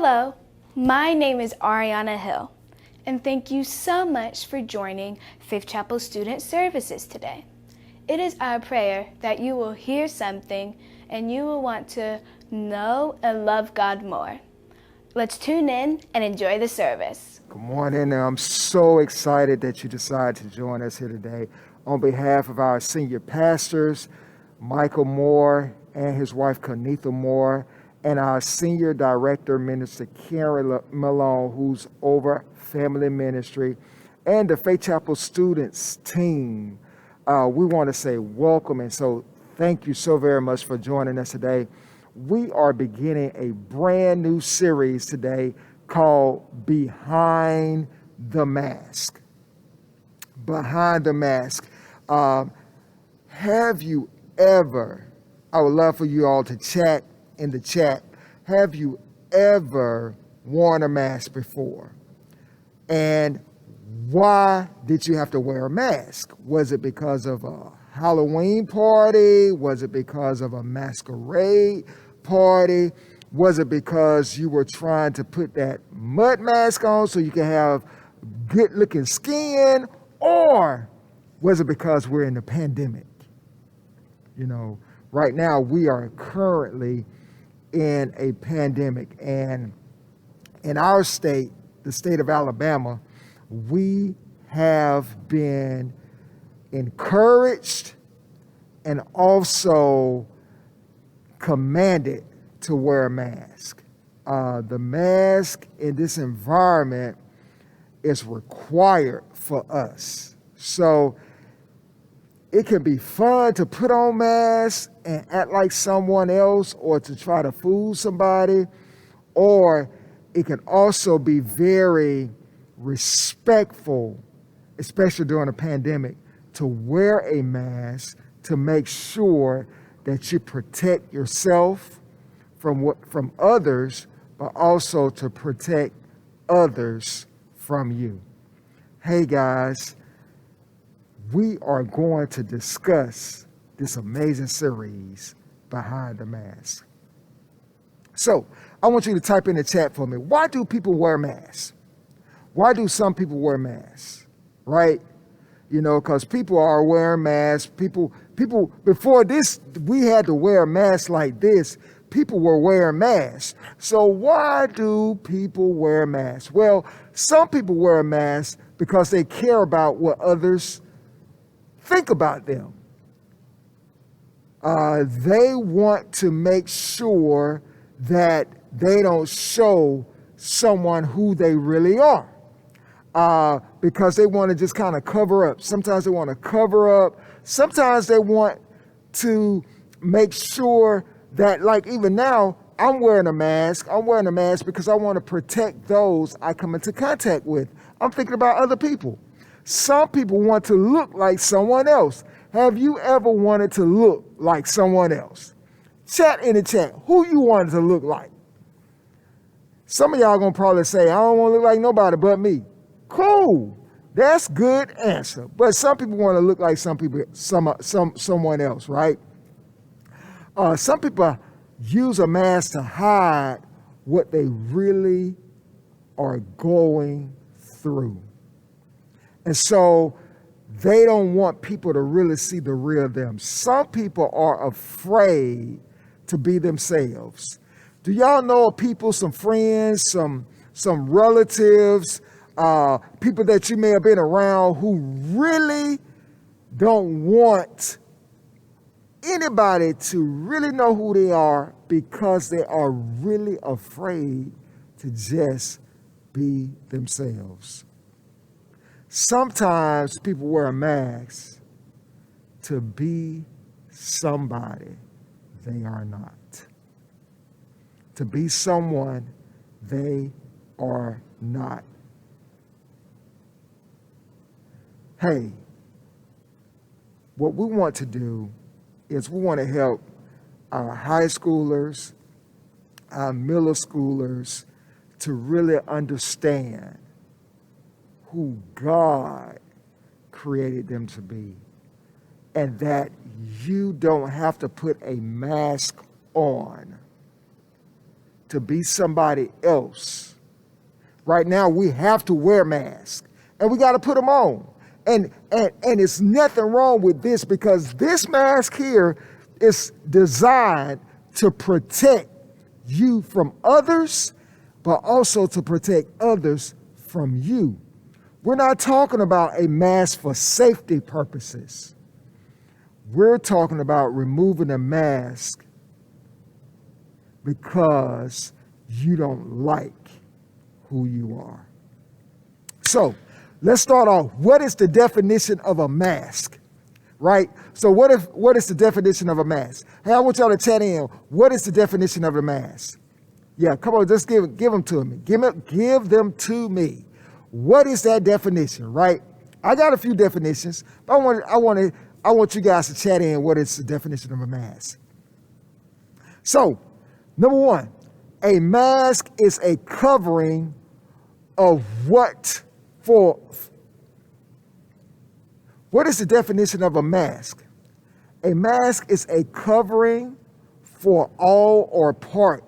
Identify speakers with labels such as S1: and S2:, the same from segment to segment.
S1: Hello, my name is Ariana Hill, and thank you so much for joining Fifth Chapel Student Services today. It is our prayer that you will hear something and you will want to know and love God more. Let's tune in and enjoy the service.
S2: Good morning. I'm so excited that you decided to join us here today. On behalf of our senior pastors, Michael Moore and his wife, Conetha Moore, and our senior director, Minister Karen Malone, who's over family ministry, and the Faith Chapel students team, we want to say welcome. And so thank you so very much for joining us today. We are beginning a brand new series today called Behind the Mask. Behind the Mask. Have you ever, I would love for you all to chat in the chat, have you ever worn a mask before? And why did you have to wear a mask? Was it because of a Halloween party? Was it because of a masquerade party? Was it because you were trying to put that mud mask on so you could have good looking skin? Or was it because we're in a pandemic? You know, right now we are currently in a pandemic, and in our state, the state of Alabama, we have been encouraged and also commanded to wear a mask. The mask in this environment is required for us. So it can be fun to put on masks and act like someone else or to try to fool somebody, or it can also be very respectful, especially during a pandemic, to wear a mask to make sure that you protect yourself from others, but also to protect others from you. Hey guys, we are going to discuss this amazing series, Behind the Mask. So I want you to type in the chat for me. Why do people wear masks? Why do some people wear masks? Right? You know, because people are wearing masks. People, before this, we had to wear a mask like this. People were wearing masks. So why do people wear masks? Well, some people wear a mask because they care about what others think about them. They want to make sure that they don't show someone who they really are, because they want to just kind of cover up. Sometimes they want to cover up. Sometimes they want to make sure that, like even now, I'm wearing a mask. I'm wearing a mask because I want to protect those I come into contact with. I'm thinking about other people. Some people want to look like someone else. Have you ever wanted to look like someone else? Chat in the chat. Who you wanted to look like? Some of y'all gonna probably say, I don't want to look like nobody but me. Cool. That's good answer. But some people want to look like someone else, right? Some people use a mask to hide what they really are going through. And so they don't want people to really see the real them. Some people are afraid to be themselves. Do y'all know of people, some friends, some relatives, people that you may have been around who really don't want anybody to really know who they are because they are really afraid to just be themselves? Sometimes people wear a mask to be somebody they are not. To be someone they are not. Hey, what we want to do is we want to help our high schoolers, our middle schoolers to really understand who God created them to be, and that you don't have to put a mask on to be somebody else. Right now, we have to wear masks, and we got to put them on. And it's nothing wrong with this, because this mask here is designed to protect you from others, but also to protect others from you. We're not talking about a mask for safety purposes. We're talking about removing a mask because you don't like who you are. So let's start off. What is the definition of a mask? Right? So what is the definition of a mask? Hey, I want y'all to chat in. What is the definition of a mask? Yeah, come on, just give them to me. Give them to me. What is that definition, right? I got a few definitions, but I want you guys to chat in. What is the definition of a mask? So, number one, a mask is a covering of what for. What is the definition of a mask? A mask is a covering for all or part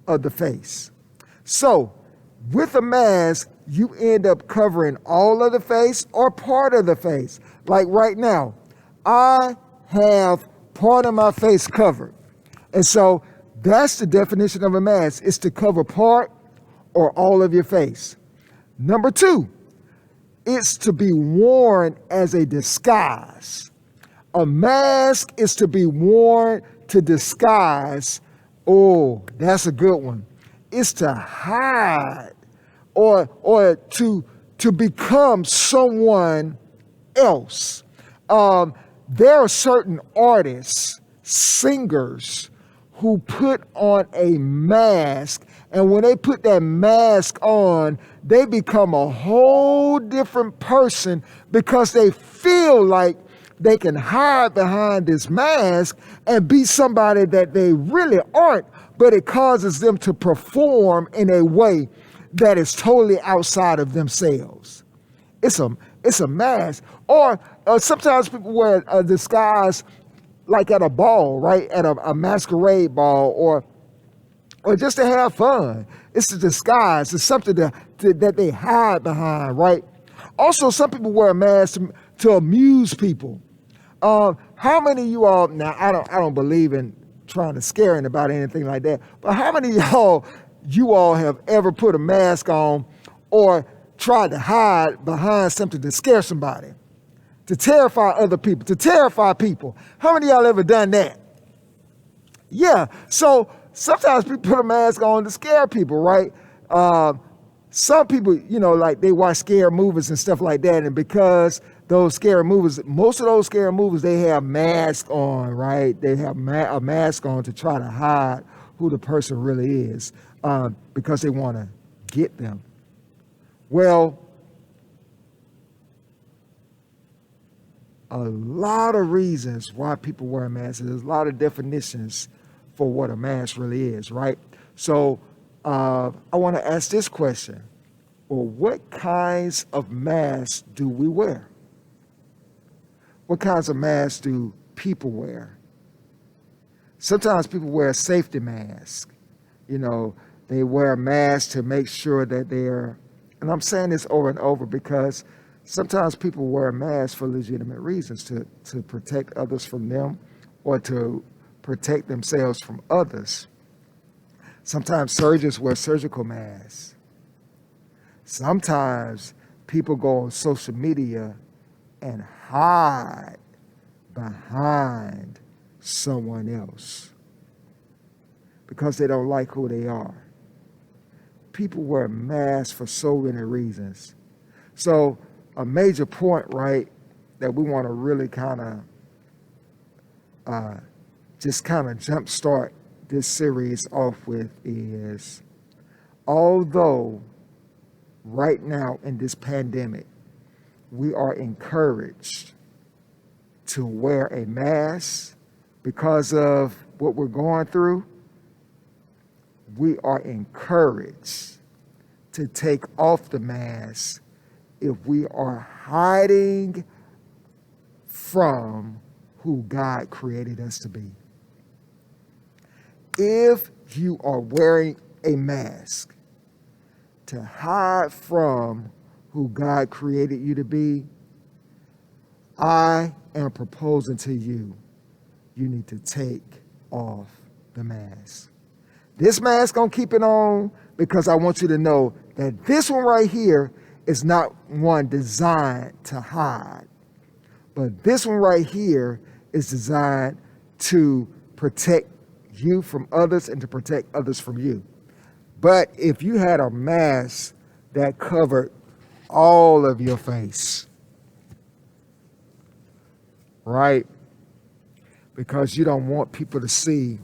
S2: of the face. So, with a mask, you end up covering all of the face or part of the face. Like right now, I have part of my face covered. And so that's the definition of a mask. It's to cover part or all of your face. Number two, it's to be worn as a disguise. A mask is to be worn to disguise. Oh, that's a good one. It's to hide or to become someone else. There are certain artists, singers, who put on a mask, and when they put that mask on, they become a whole different person because they feel like they can hide behind this mask and be somebody that they really aren't, but it causes them to perform in a way that is totally outside of themselves. It's a mask. Or sometimes people wear a disguise like at a ball, right? At a masquerade ball, or just to have fun. It's a disguise. It's something that they hide behind, right? Also, some people wear a mask to amuse people. How many of you all, now I don't believe in trying to scare anybody or anything like that, but how many of you all have ever put a mask on or tried to hide behind something to scare somebody, to terrify other people, to terrify people? How many of y'all ever done that? Yeah, so sometimes people put a mask on to scare people, right? Some people, like they watch scary movies and stuff like that, and because those scary movies, most of those scary movies, they have masks on, right? They have a mask on to try to hide who the person really is, because they want to get them. Well, a lot of reasons why people wear masks. There's a lot of definitions for what a mask really is, right? So I want to ask this question. Well, what kinds of masks do we wear? What kinds of masks do people wear? Sometimes people wear a safety mask. They wear a mask to make sure that they're, and I'm saying this over and over because sometimes people wear a mask for legitimate reasons, to protect others from them or to protect themselves from others. Sometimes surgeons wear surgical masks. Sometimes people go on social media and hide behind someone else because they don't like who they are. People wear masks for so many reasons. So a major point, right, that we want to really kind of jumpstart this series off with is, although right now in this pandemic, we are encouraged to wear a mask because of what we're going through, we are encouraged to take off the mask if we are hiding from who God created us to be. If you are wearing a mask to hide from who God created you to be, I am proposing to you, you need to take off the mask. This mask, I'm keeping on because I want you to know that this one right here is not one designed to hide. But this one right here is designed to protect you from others and to protect others from you. But if you had a mask that covered all of your face, right? Because you don't want people to see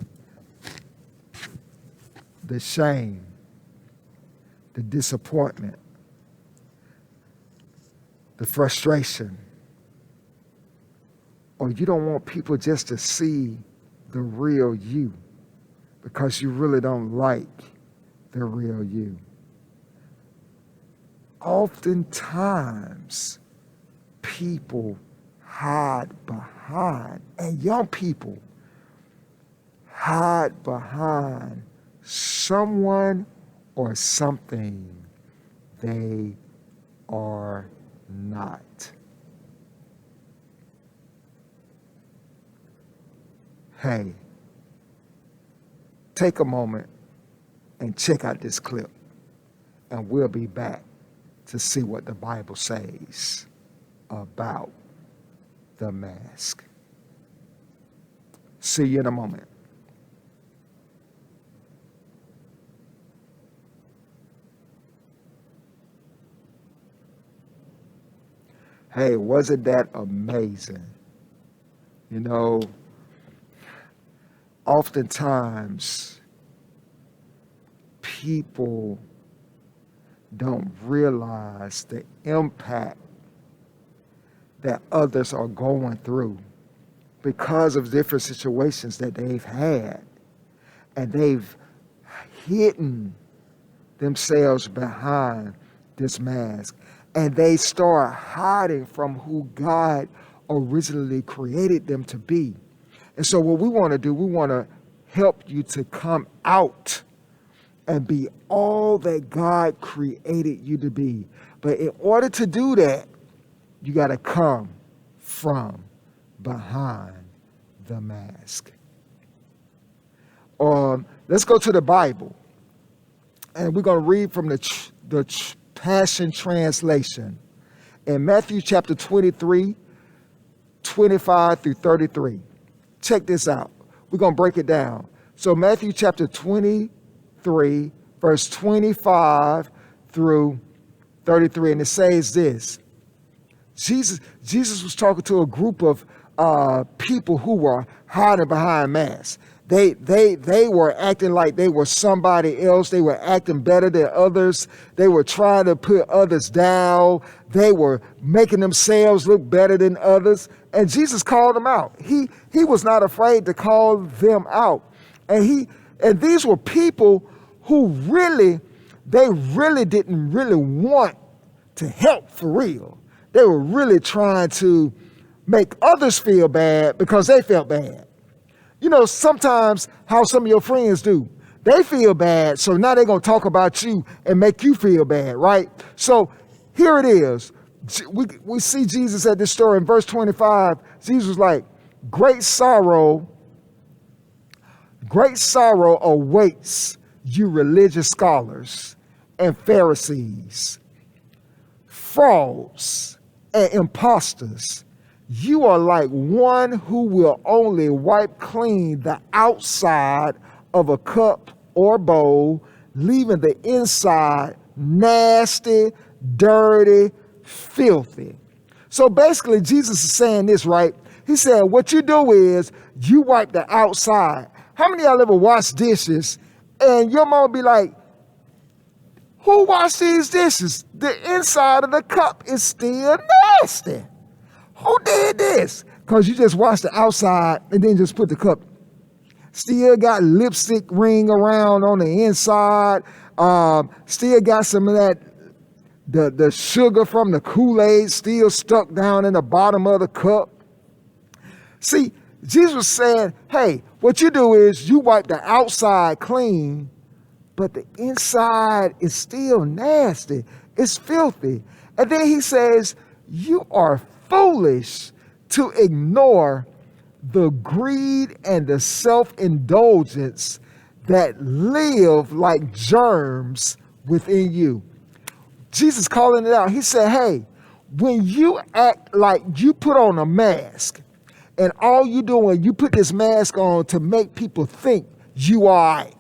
S2: the shame, the disappointment, the frustration, or you don't want people just to see the real you because you really don't like the real you. Oftentimes, people hide behind, and young people hide behind someone or something they are not. Hey, take a moment and check out this clip, and we'll be back to see what the Bible says about the mask. See you in a moment. Hey, wasn't that amazing? You know, oftentimes people don't realize the impact that others are going through because of different situations that they've had, and they've hidden themselves behind this mask, and they start hiding from who God originally created them to be. And so what we want to do, we want to help you to come out and be all that God created you to be. But in order to do that, you got to come from behind the mask. Let's go to the Bible. And we're going to read from the Passion Translation in Matthew chapter 23, 25 through 33. Check this out. We're going to break it down. So Matthew chapter 23, verse 25 through 33. And it says this. Jesus was talking to a group of people who were hiding behind masks. They were acting like they were somebody else. They were acting better than others. They were trying to put others down. They were making themselves look better than others. And Jesus called them out. He was not afraid to call them out. And these were people who really didn't really want to help for real. They were really trying to make others feel bad because they felt bad. You know, sometimes how some of your friends do, they feel bad, so now they're going to talk about you and make you feel bad, right? So here it is. We see Jesus at this story in verse 25. Jesus was like, great sorrow awaits you religious scholars and Pharisees, frauds and imposters. You are like one who will only wipe clean the outside of a cup or bowl, leaving the inside nasty, dirty, filthy. So basically, Jesus is saying this, right? He said, what you do is you wipe the outside. How many of y'all ever wash dishes and your mom be like, who washed these dishes? The inside of the cup is still nasty. Who did this? Because you just washed the outside and then just put the cup. Still got lipstick ring around on the inside. Still got some of that, the sugar from the Kool-Aid still stuck down in the bottom of the cup. See, Jesus was saying, hey, what you do is you wipe the outside clean, but the inside is still nasty. It's filthy. And then he says, you are foolish to ignore the greed and the self-indulgence that live like germs within you. Jesus calling it out. He said, hey, when you act like you put on a mask and all you doing, you put this mask on to make people think you are right.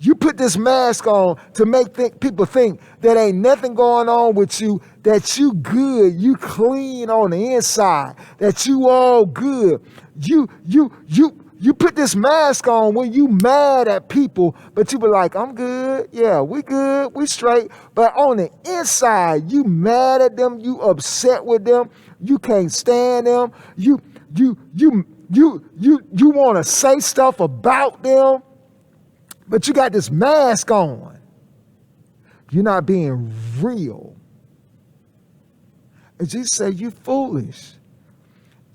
S2: You put this mask on to make people think that ain't nothing going on with you, that you good, you clean on the inside, that you all good. You put this mask on when you mad at people, but you be like, I'm good, yeah, we good, we straight. But on the inside, you mad at them, you upset with them, you can't stand them, you want to say stuff about them. But you got this mask on. You're not being real. And Jesus said, you foolish.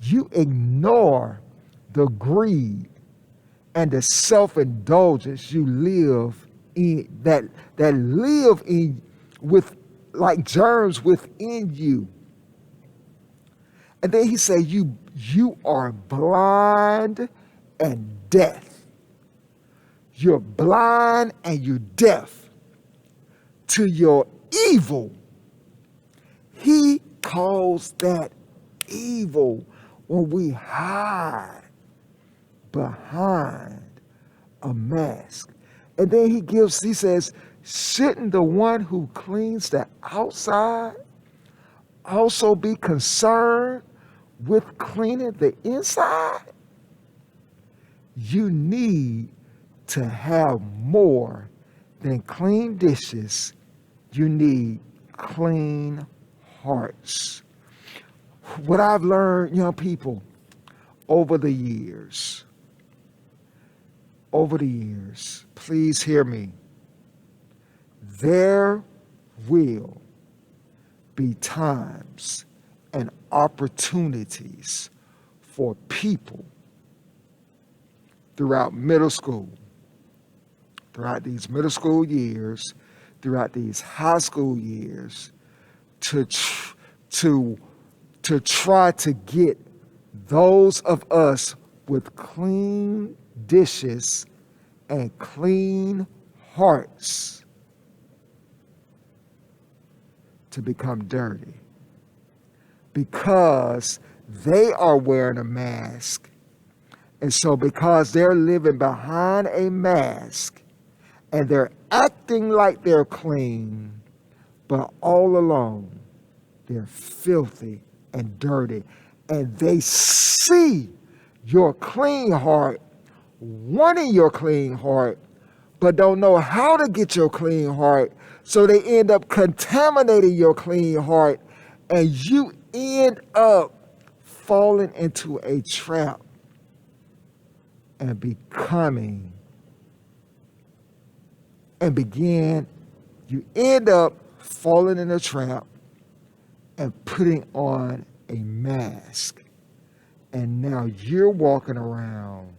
S2: You ignore the greed and the self-indulgence you live in, that live in with like germs within you. And then he said, you are blind and deaf. You're blind and you're deaf to your evil. He calls that evil when we hide behind a mask. And then he says, shouldn't the one who cleans the outside also be concerned with cleaning the inside? You need to have more than clean dishes. You need clean hearts. What I've learned, young people, over the years, please hear me. There will be times and opportunities for people throughout middle school, throughout these middle school years, throughout these high school years, to try to get those of us with clean dishes and clean hearts to become dirty, because they are wearing a mask. And so because they're living behind a mask and they're acting like they're clean, but all along they're filthy and dirty. And they see your clean heart, wanting your clean heart, but don't know how to get your clean heart. So they end up contaminating your clean heart, and you end up falling into a trap and you end up falling in a trap and putting on a mask. And now you're walking around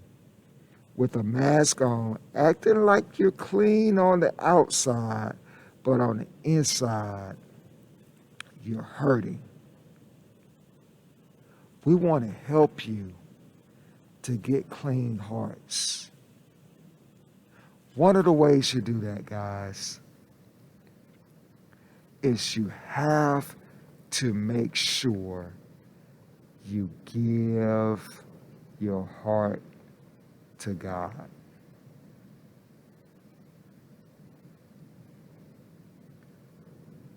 S2: with a mask on, acting like you're clean on the outside, but on the inside, you're hurting. We want to help you to get clean hearts. One of the ways you do that, guys, is you have to make sure you give your heart to God.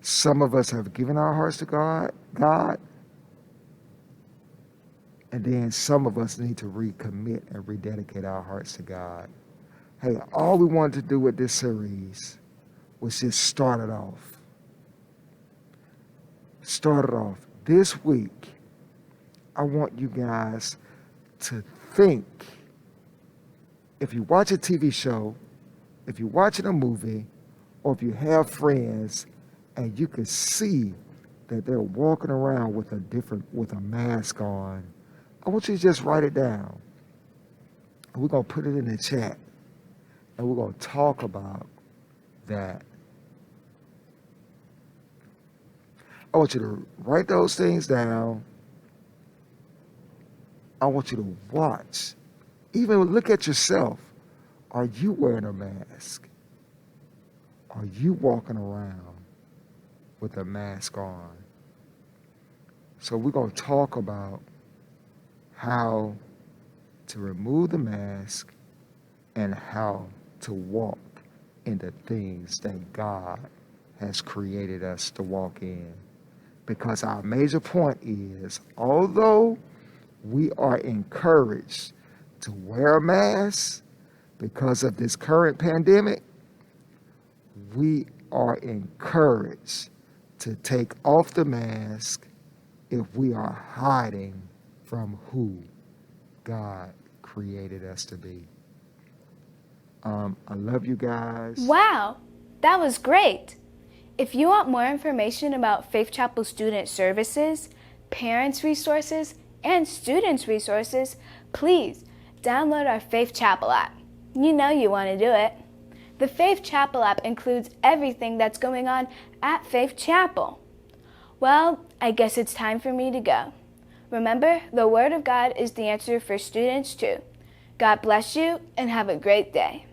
S2: Some of us have given our hearts to God, and then some of us need to recommit and rededicate our hearts to God. Hey, all we wanted to do with this series was just start it off. This week, I want you guys to think. If you watch a TV show, if you're watching a movie, or if you have friends and you can see that they're walking around with a mask on, I want you to just write it down. And we're going to put it in the chat. And we're going to talk about that. I want you to write those things down. I want you to watch. Even look at yourself. Are you wearing a mask? Are you walking around with a mask on? So we're going to talk about how to remove the mask and how to walk in the things that God has created us to walk in. Because our major point is, although we are encouraged to wear a mask because of this current pandemic, we are encouraged to take off the mask if we are hiding from who God created us to be. I love you guys.
S1: Wow, that was great. If you want more information about Faith Chapel student services, parents' resources, and students' resources, please download our Faith Chapel app. You know you want to do it. The Faith Chapel app includes everything that's going on at Faith Chapel. Well, I guess it's time for me to go. Remember, the Word of God is the answer for students too. God bless you and have a great day.